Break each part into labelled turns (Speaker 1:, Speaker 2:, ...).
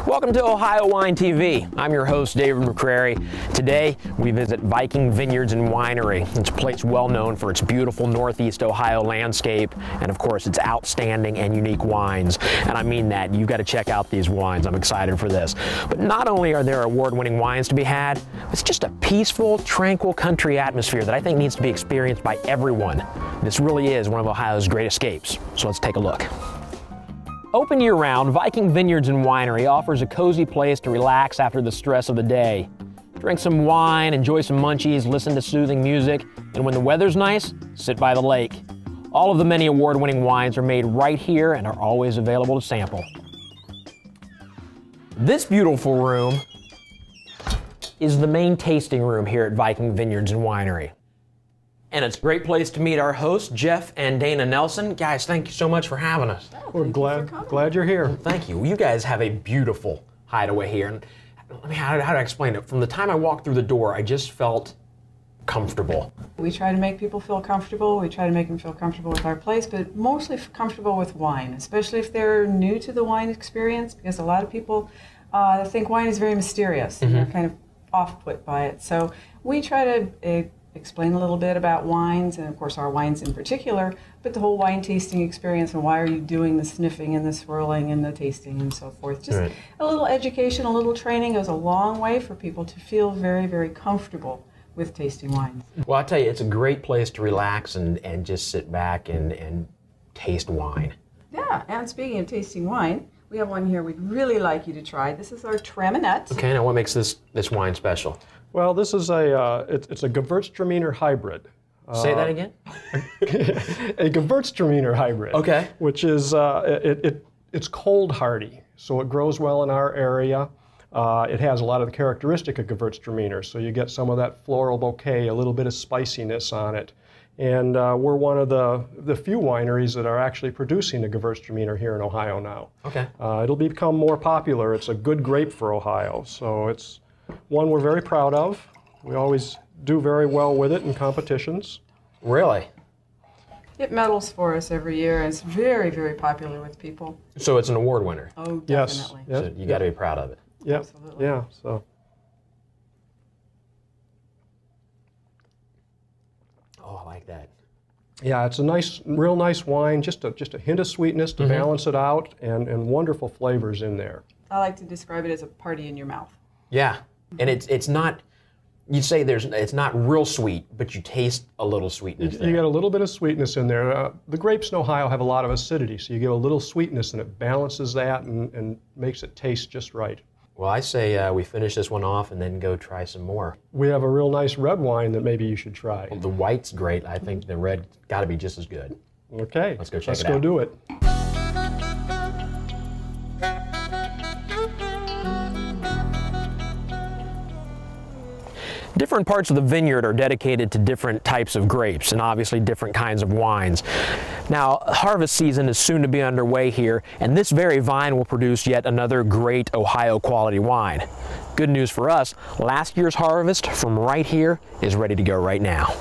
Speaker 1: Welcome to Ohio Wine TV. I'm your host, David McCrary. Today, we visit Viking Vineyards and Winery. It's a place well known for its beautiful Northeast Ohio landscape and, of course, its outstanding and unique wines. And I mean that. You've got to check out these wines. I'm excited for this. But not only are there award-winning wines to be had, it's just a peaceful, tranquil country atmosphere that I think needs to be experienced by everyone. This really is one of Ohio's great escapes. So let's take a look. Open year-round, Viking Vineyards and Winery offers a cozy place to relax after the stress of the day. Drink some wine, enjoy some munchies, listen to soothing music, and when the weather's nice, sit by the lake. All of the many award-winning wines are made right here and are always available to sample. This beautiful room is the main tasting room here at Viking Vineyards and Winery. And it's a great place to meet our hosts, Jeff and Dana Nelson. Guys, thank you so much for having us.
Speaker 2: Oh, we're glad you're here.
Speaker 1: Thank you. You guys have a beautiful hideaway here. And I mean, how do I explain it? From the time I walked through the door, I just felt comfortable.
Speaker 3: We try to make people feel comfortable. We try to make them feel comfortable with our place, but mostly comfortable with wine, especially if they're new to the wine experience, because a lot of people think wine is very mysterious and they're kind of off-put by it. So we try to explain a little bit about wines, and of course our wines in particular, but the whole wine tasting experience and why are you doing the sniffing and the swirling and the tasting and so forth. Just a little education, a little training goes a long way for people to feel very, very comfortable with tasting wines.
Speaker 1: Well, I'll tell you, it's a great place to relax and just sit back and taste wine.
Speaker 3: Yeah, and speaking of tasting wine, we have one here we'd really like you to try. This is our Traminette.
Speaker 1: Okay, now what makes this wine special?
Speaker 2: Well, this is it's a Gewürztraminer hybrid.
Speaker 1: Say that again?
Speaker 2: A Gewürztraminer hybrid.
Speaker 1: Okay.
Speaker 2: Which is, it's cold hardy, so it grows well in our area. It has a lot of the characteristic of Gewürztraminer, so you get some of that floral bouquet, a little bit of spiciness on it. And we're one of the few wineries that are actually producing the Gewürztraminer here in Ohio now.
Speaker 1: Okay.
Speaker 2: It'll become more popular. It's a good grape for Ohio, so it's one we're very proud of. We always do very well with it in competitions.
Speaker 1: Really?
Speaker 3: It medals for us every year, and it's very, very popular with people.
Speaker 1: So it's an award winner?
Speaker 3: Oh, definitely.
Speaker 2: Yes.
Speaker 1: So you got to be proud of it.
Speaker 2: Yep.
Speaker 3: Absolutely.
Speaker 2: Yeah. So.
Speaker 1: Oh, I like that.
Speaker 2: Yeah, it's a nice, real nice wine. Just a hint of sweetness to balance it out, and wonderful flavors in there.
Speaker 3: I like to describe it as a party in your mouth.
Speaker 1: Yeah, and it's not. You say it's not real sweet, but you taste a little sweetness there.
Speaker 2: You get a little bit of sweetness in there. The grapes in Ohio have a lot of acidity, so you get a little sweetness, and it balances that and makes it taste just right.
Speaker 1: Well, I say we finish this one off and then go try some more.
Speaker 2: We have a real nice red wine that maybe you should try.
Speaker 1: Well, the white's great. I think the red got to be just as good.
Speaker 2: Okay.
Speaker 1: Let's go check
Speaker 2: Let's
Speaker 1: it
Speaker 2: go
Speaker 1: out.
Speaker 2: do it.
Speaker 1: Different parts of the vineyard are dedicated to different types of grapes and obviously different kinds of wines. Now, harvest season is soon to be underway here, and this very vine will produce yet another great Ohio quality wine. Good news for us, last year's harvest from right here is ready to go right now.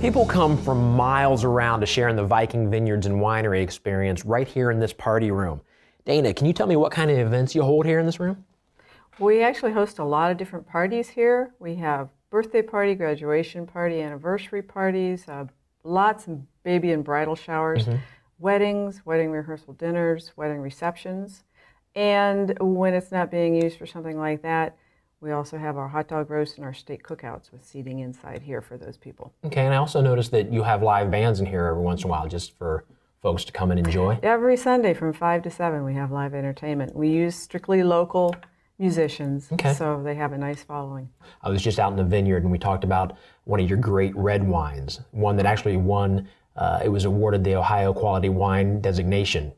Speaker 1: People come from miles around to share in the Viking Vineyards and Winery experience right here in this party room. Dana, can you tell me what kind of events you hold here in this room?
Speaker 3: We actually host a lot of different parties here. We have birthday party, graduation party, anniversary parties, lots of baby and bridal showers, weddings, wedding rehearsal dinners, wedding receptions. And when it's not being used for something like that, we also have our hot dog roast and our steak cookouts with seating inside here for those people. Okay, and I also noticed that you have live bands in here every once in a while just for folks to come and enjoy. Every Sunday from 5 to 7 we have live entertainment. We use strictly local musicians, so they have a nice following. I was just out in the vineyard and we talked about one of your great red wines, one that actually won, it was awarded the Ohio Quality Wine designation.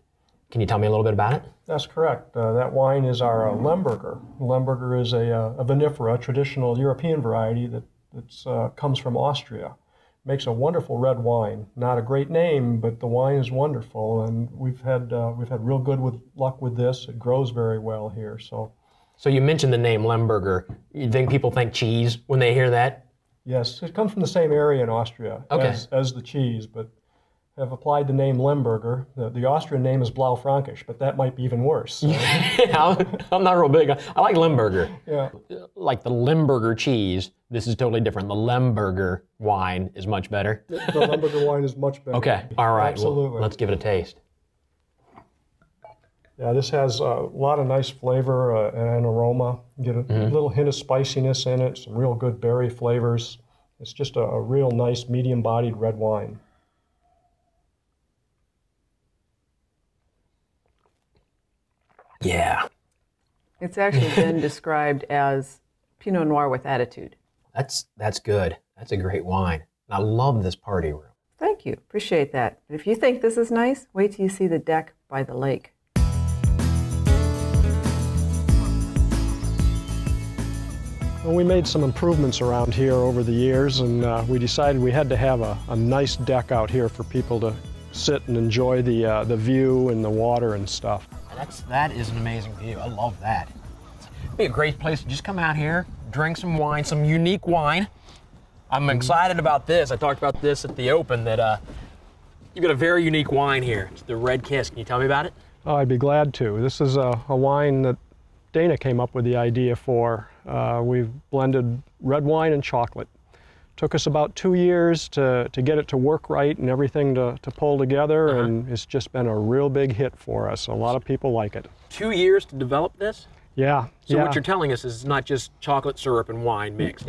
Speaker 3: Can you tell me a little bit about it?
Speaker 2: That's correct. That wine is our Lemberger. Lemberger is a vinifera, traditional European variety that comes from Austria. Makes a wonderful red wine. Not a great name, but the wine is wonderful, and we've had real good luck with this. It grows very well here, so
Speaker 1: So you mentioned the name Lemberger. You think people think cheese when they hear that?
Speaker 2: Yes, it comes from the same area in Austria as the cheese, but have applied the name Lemberger. The Austrian name is Blaufränkisch, but that might be even worse. So.
Speaker 1: Yeah, I'm not real big. I like Lemberger.
Speaker 2: Yeah.
Speaker 1: Like the Lemberger cheese, this is totally different. The Lemberger wine is much better.
Speaker 2: The Lemberger wine is much better.
Speaker 1: Okay, all right.
Speaker 2: Absolutely.
Speaker 1: Well, let's give it a taste.
Speaker 2: Yeah, this has a lot of nice flavor and aroma. You get a little hint of spiciness in it, some real good berry flavors. It's just a real nice medium-bodied red wine.
Speaker 1: Yeah.
Speaker 3: It's actually been described as Pinot Noir with attitude.
Speaker 1: That's good. That's a great wine. I love this party room.
Speaker 3: Thank you. Appreciate that. But if you think this is nice, wait till you see the deck by the lake.
Speaker 2: Well, we made some improvements around here over the years, and we decided we had to have a nice deck out here for people to sit and enjoy the view and the water and stuff.
Speaker 1: That is an amazing view. I love that. It'd be a great place to just come out here, drink some wine, some unique wine. I'm excited about this. I talked about this at the open, that you've got a very unique wine here. It's the Red Kiss. Can you tell me about it?
Speaker 2: Oh, I'd be glad to. This is a wine that Dana came up with the idea for. We've blended red wine and chocolate. Took us about 2 years to get it to work right and everything to pull together, and it's just been a real big hit for us. A lot of people like it.
Speaker 1: 2 years to develop this?
Speaker 2: Yeah.
Speaker 1: So what you're telling us is not just chocolate syrup and wine mixed.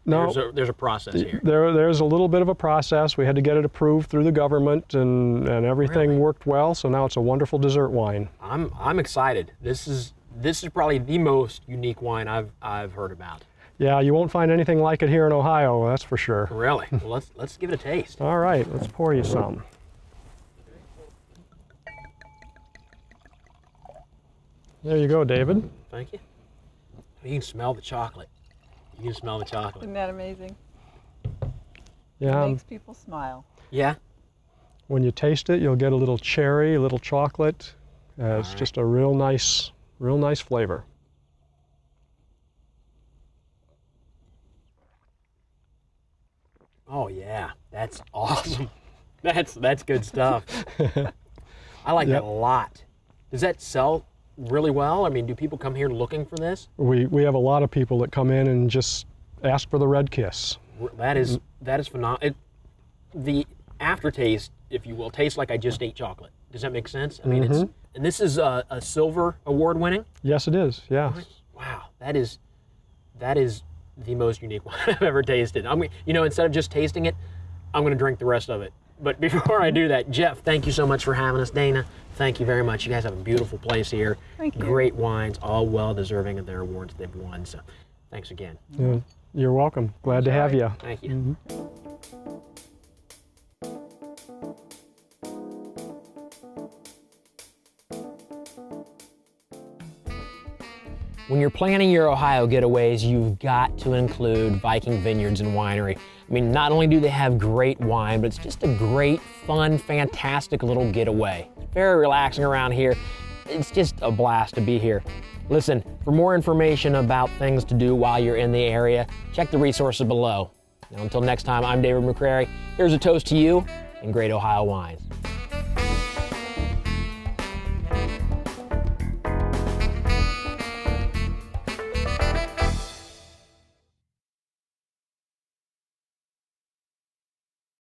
Speaker 1: There's a process here.
Speaker 2: There's a little bit of a process. We had to get it approved through the government, and everything worked well. So now it's a wonderful dessert wine.
Speaker 1: I'm excited. This is probably the most unique wine I've heard about.
Speaker 2: Yeah, you won't find anything like it here in Ohio, that's for sure.
Speaker 1: Really? Well, let's give it a taste.
Speaker 2: All right, let's pour you some. There you go, David.
Speaker 1: Thank you. You can smell the chocolate. You can smell the chocolate.
Speaker 4: Isn't that amazing?
Speaker 2: Yeah.
Speaker 4: It makes people smile.
Speaker 1: Yeah?
Speaker 2: When you taste it, you'll get a little cherry, a little chocolate. It's just a real nice flavor.
Speaker 1: Oh yeah, that's awesome. That's good stuff. I like that a lot. Does that sell really well? I mean, do people come here looking for this?
Speaker 2: We have a lot of people that come in and just ask for the Red Kiss.
Speaker 1: That is phenomenal. The aftertaste, if you will, tastes like I just ate chocolate. Does that make sense? I mean, and this is a silver award winning?
Speaker 2: Yes, it is. Yeah.
Speaker 1: Wow, that is the most unique wine I've ever tasted. I mean, instead of just tasting it, I'm going to drink the rest of it. But before I do that, Jeff, thank you so much for having us. Dana, thank you very much. You guys have a beautiful place here.
Speaker 4: Thank you.
Speaker 1: Great wines, all well deserving of their awards they've won. So thanks again.
Speaker 2: Yeah, you're welcome. Glad to have you.
Speaker 1: Thank you. When you're planning your Ohio getaways, you've got to include Viking Vineyards and Winery. I mean, not only do they have great wine, but it's just a great, fun, fantastic little getaway. It's very relaxing around here. It's just a blast to be here. Listen, for more information about things to do while you're in the area, check the resources below. Now, until next time, I'm David McCrary. Here's a toast to you and great Ohio wines.